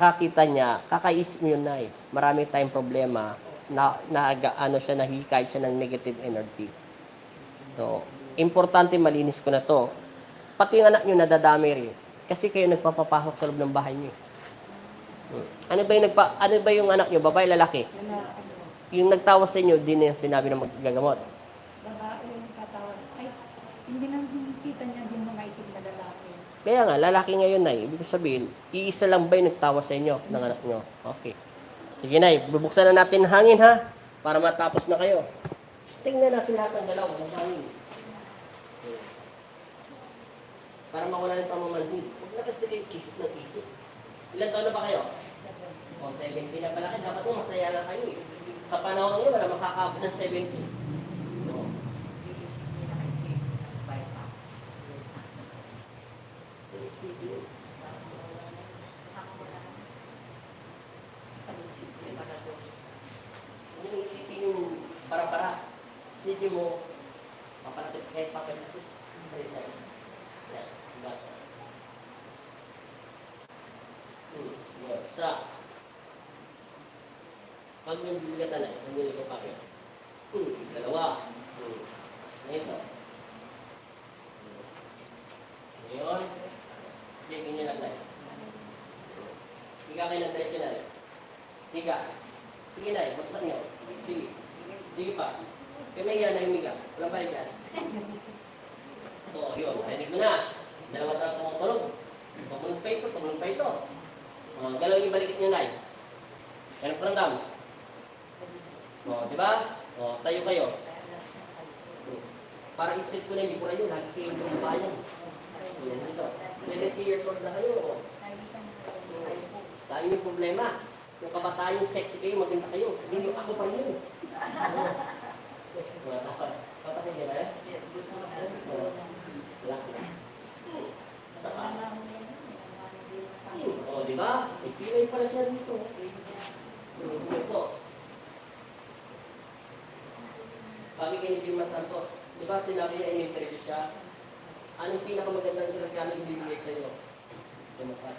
Nakita niya, kakaisip mo yun na marami tayong problema ano siya, nahihikayat siya ng negative energy. So, importante malinis ko na to. Pati yung anak nyo nadadami rin. Kasi kayo nagpapapahok sa loob ng bahay nyo. Ano ba yung anak nyo? Babae, lalaki? Yung nagtawa sa inyo, di na sinabi na maggagamot. Babae yung katawas. Ay, hindi nang kita niya din mga itim na lalaki. Kaya nga, lalaki ngayon na ibig sabihin, iisa lang ba yung nagtawa sa inyo ng anak nyo? Okay. Sige na, bubuksan na natin hangin ha, para matapos na kayo. Tingnan natin lahat ng galaw ng hangin. Para mawala ng pamamanhid. Huwag na kasi kayo isip ng isip. Ilan taon na ba kayo? O, 70 na pala kayo. Dapat mo masaya na kayo eh. Sa panahon niyo, wala makakabot ng 70. No. Kung isipin yung para-para, isipin mo, papalapit kahit papalasis. Sa pag yung bibigatan na, ang nilagay pa kayo. Dalawa. Ito. Ngayon, bigyan niya lang na. Higa kayo ng diretso na rin. Higa. Sige na, bagsak niyo. Sige. Sige pa. Kaya may yan na humiga. Walang bayan yan. Oo, yun. Pwede ko na. Dalawa tayo tumutulog. Tumulog pa ito, tumulog pa ito. Galaw yung balikit niyo na. Yan ang paramdam. Di ba? Tayo kayo. Para isip ko na hindi po kayo. Lagi kayo yung bayan. Yan dito. 70 years old na kayo. Dami yung problema. Yung kabataan yung sexy kayo, maganda kayo. Hindi yung ako pa yun. Patay ka na eh? Wala ka na. Saka. Di ba? May pilay pala siya dito. Ito. Sabi kay ni Dilma Santos, di ba sinabi niya in-interview siya? Anong pinakamagandang regalo ibibigay sa iyo? Demokrat.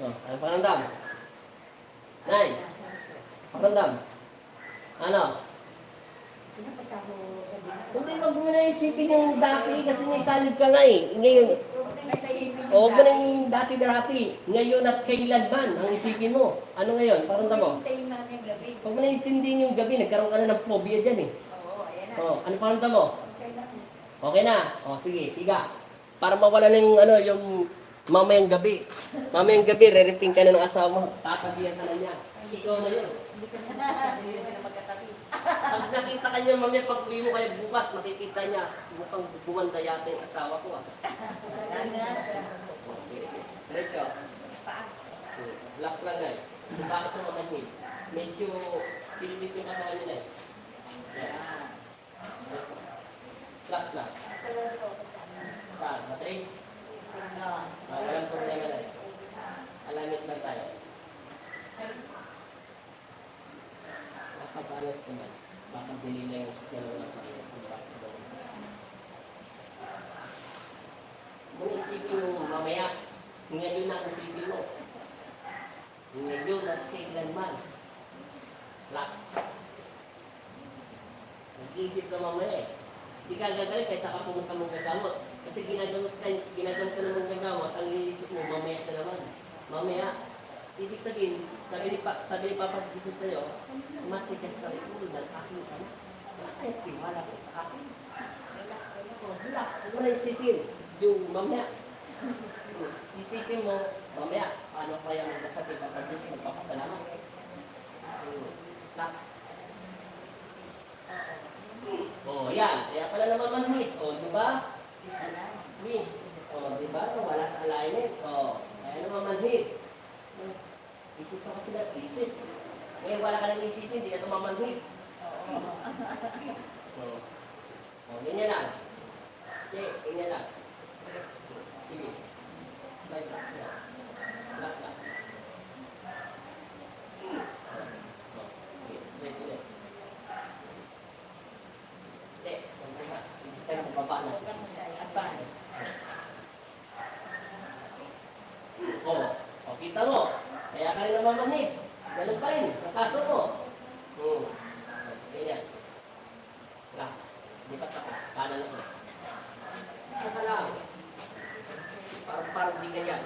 Anong pakiramdam? Nay, pakiramdam? Ano? Hindi, wag mo na isipin yung dati kasi may salib ka nga eh. Ngayon, huwag mo na yung dati-dati. Ngayon at kailanman ang isipin mo. Ano ngayon? Pakiramdam mo? Huwag mo na isipin yung gabi. Nagkaroon ka na ng phobia dyan eh. Ano pakiramdam mo? Okay na? Sige, higa. Para mawala na yung, yung mamayang gabi. Mamayang gabi, re-reping ka na ng asawa mo. Tatabihan ka na niya. Ikaw na yun. Pag nakita ka niya mamaya, pag uwi mo kayo bukas, makikita niya, mukhang bumanda yata yung asawa ko ah. Diretso. Relax lang na eh. Bakit mo makanhin? Medyo pilipit yung kasawa nila eh. Relax lang. Saan? Matrace? Walang problema na eh. Alamit lang tayo. Nakabalas naman. Baka bili lang gano'n lang kami. Kung isipin mo mamaya, ngayon na isipin mo. Ngayon at kailanman. Relax. Nag-iisip ka mamaya eh. Hindi ka gagaling kaysa ka pumunta mong gagamot. Kasi ginagamot ka naman gagamot, ang iisip mo, mamaya ka naman. Mamaya, ibig sabihin, sabi ni Papa Jesus sa'yo, matigas sa ulo ng aking anak. Bakit tiwala ko sa akin? Relax, huwag mo na isipin. Yung mamaya, isipin mo, mamaya, paano kaya magdasal kay Papa Jesus, magpapasalamat. Relax. Yan. Kaya pala naman manhit. Di ba? Miss. Di ba? Wala sa alignment. Kaya naman manhit. Isip ka kasi nag-isip. Ngayon wala ka nang isipin, hindi na tumamanhit. Ganyan lang. Okay, ganyan lang. Sige. Slide lang. Relax lang. Kita mo. Kaya ka rin namamanhid. Ganun pa rin. Nasaso mo. Ganyan. Relax. Lipat ako. Kanan ako. Saka lang. Parang di ganyan.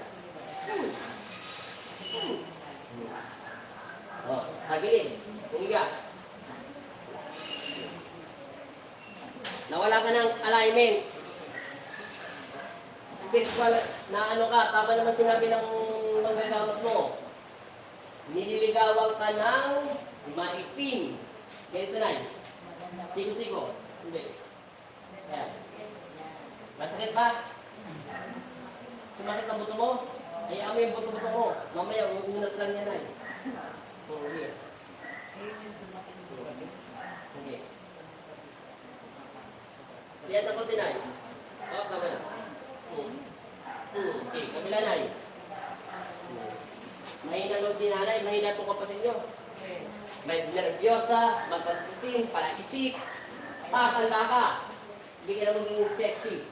Tagilid. Humiga. Nawala ka ng alignment. Spiritual na ano ka, tama naman sinabi ng manggagamot mo. Nililigawan ka ng maitim. Ganito na yun. Sigo-sigo. Hindi. Ayan. Masakit ba? Sumakit ang buto mo? Hayaan mo yung buto-buto mo. Mamaya, uunat lang yan ay. Hindi. Hindi. Lihat ako din ay. Oh, tama na. Okay, kabila na ay. Mahina nung dinanay, mahina itong kapatid nyo. May nervyosa, magkatitin, palaisip, pakanta ka. Hindi ka na magiging sexy.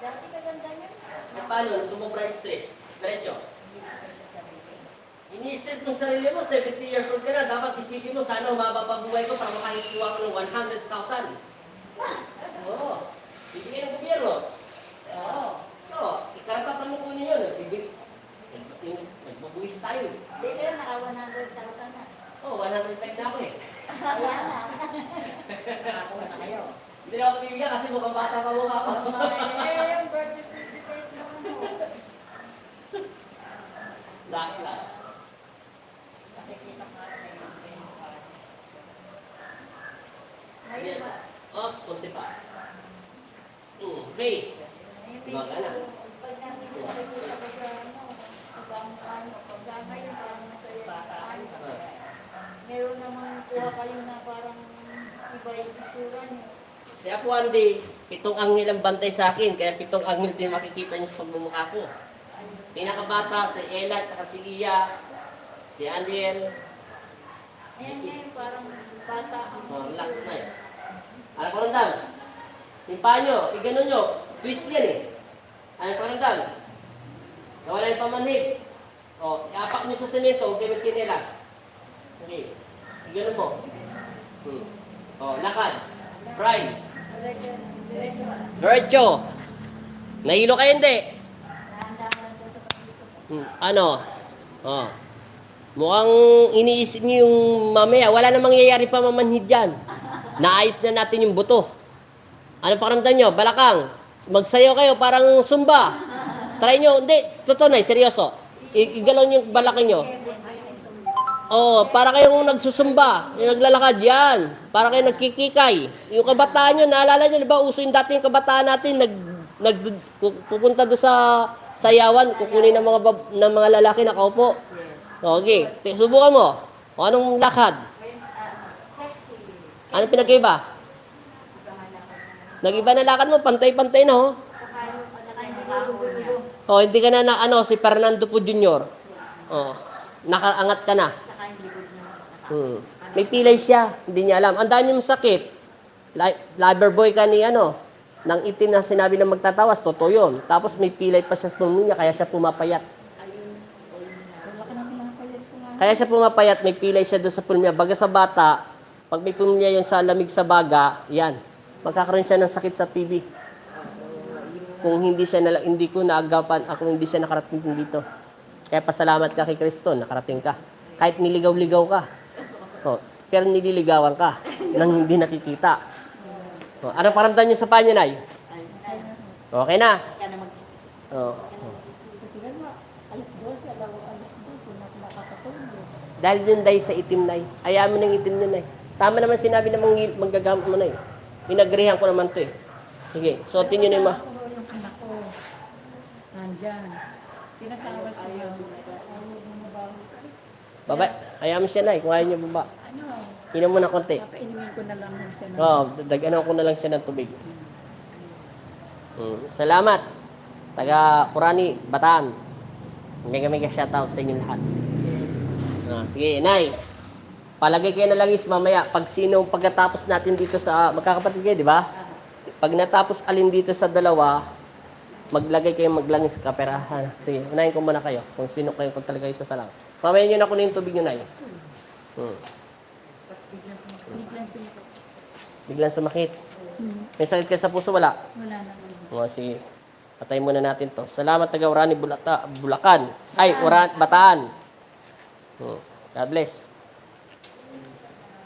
Dati kaganda niya. At paano? Sumobra stress. Diretso. Ini-stress mo sarili mo, 70 years old ka na, dapat isipin mo, sana humaba pa buhay ko para makakuha ko ng 100,000. Oo. Bibigay ng gobyerno. Oo. Oo. Ikarapatan mo kunin yun. Nagbabuwis tayo. Hindi kayo, naka 100,000 na. Oo, 105 na ako eh. Wala na. Nakakuha na kayo. Hindi na ako bibigyan kasi mukhang bata pa mukha ako. Yung birthday certificate mo ano. Last lang. Nakikita ko nga may ngayon ba? Oh, konti pa. Okay. Umaga na. Pag nakikita ko sa ano, pag ngayon parang masaya bata. Meron namang kuha kayo na parang iba yung itsura niyo. Kaya po, Andy, 7 angel ang bantay sa akin, kaya 7 angel din makikita niyo sa pagmumukha ko. Pinakabata, si Ella, tsaka si Iya, si Andiel. Ayan ngayon parang bata ang Relax na yun. Ano pa nandang? Yung paa nyo, iganon nyo, twist yan eh. Ano pa nandang? Nawala yung pamanhid. O, iapak nyo sa semento, huwag kayo magkinelas. Okay, iganon mo. O, lakad. Prime. diretso. Diretso. Nahilo kayo hindi? Dahan-dahan doon sa pagdito. Ano? Oh. Mukhang iniisip niyo yung mamaya. Wala na mangyayari pa mamanhid dyan. Naayos na natin yung buto. Ano pakiramdam nyo? Balakang. Magsayaw kayo parang sumba. Try nyo. Hindi. Totoo na. Seryoso. Igalaw nyo yung balakang nyo. Oh, para kayong nagsusumba, yung naglalakad yan. Para kayong nagkikikay. Yung kabataan nyo, naalala nyo, diba, uso yung dating kabataan natin, pupunta doon sa sayawan, kukunin ng mga lalaki na kaupo. Okay, subukan mo. O, anong lakad? Sexy. Anong pinag-iba? Nag-iba na lakad mo, pantay-pantay na, oh. Saka yung nakahulugulo. Oh, hindi ka na si Fernando Po Jr. Oh, nakaangat ka na. Saka yung likod niya. May pilay siya, hindi niya alam. Ang dami mong sakit. Lover boy ka ni ng itim na sinabi na magtatawas, totoo yun. Tapos may pilay pa siya sa pulmon niya, kaya siya pumapayat. Kaya siya pumapayat, may pilay siya doon sa pulmon niya. Baga sa bata, pag may pulmon niya yung sa lamig sa baga, yan. Magkakaroon siya ng sakit sa TB. Kung hindi ko naagapan, hindi siya nakarating dito. Kaya pasalamat ka kay Kristo, nakarating ka. Kahit niligaw-ligaw ka. Oh, pero nililigawan ka nang hindi nakikita. Oh, ano paramdam niyo sa panyo, Nay? Okay na? Oh. Kasi nga, alas 12, alas 12, nakakatulog. Dahil yun, Nay, sa itim, Nay. Hayaan mo ng itim yun, Nay. Tama naman sinabi ng manggagamot mo, Nay. Pinagrihan ko naman to eh. Sige, suotin nyo na yung Yung anak ko, nandyan. Tinatawas ko yung baba. Hayaan mo siya, Nay, kung ayaw niyo baba. ano, Inom mo na konti. papainimin ko na lang ng siya ng Oo, dagdagan ko na lang siya ng tubig. Salamat. Taga Kurani, Bataan. Mega shoutout sa inyong lahat. Sige, Nay. Palagay kayo na lang is mamaya. Pag pagkatapos natin dito sa magkakapatid kayo, di ba? Pag natapos alin dito sa dalawa, Maglagay kayo maglangis kaperahan. Sige, unahin ko muna kayo kung sino kayo kung talaga kayo sasalang. Pamayin nyo na kunin yung tubig nyo na yun. Biglang sumakit. May sakit ka sa puso, wala? Wala naman. O, sige. Patay muna natin to. Salamat taga Orani, Bulacan. Ay, Bataan. God bless.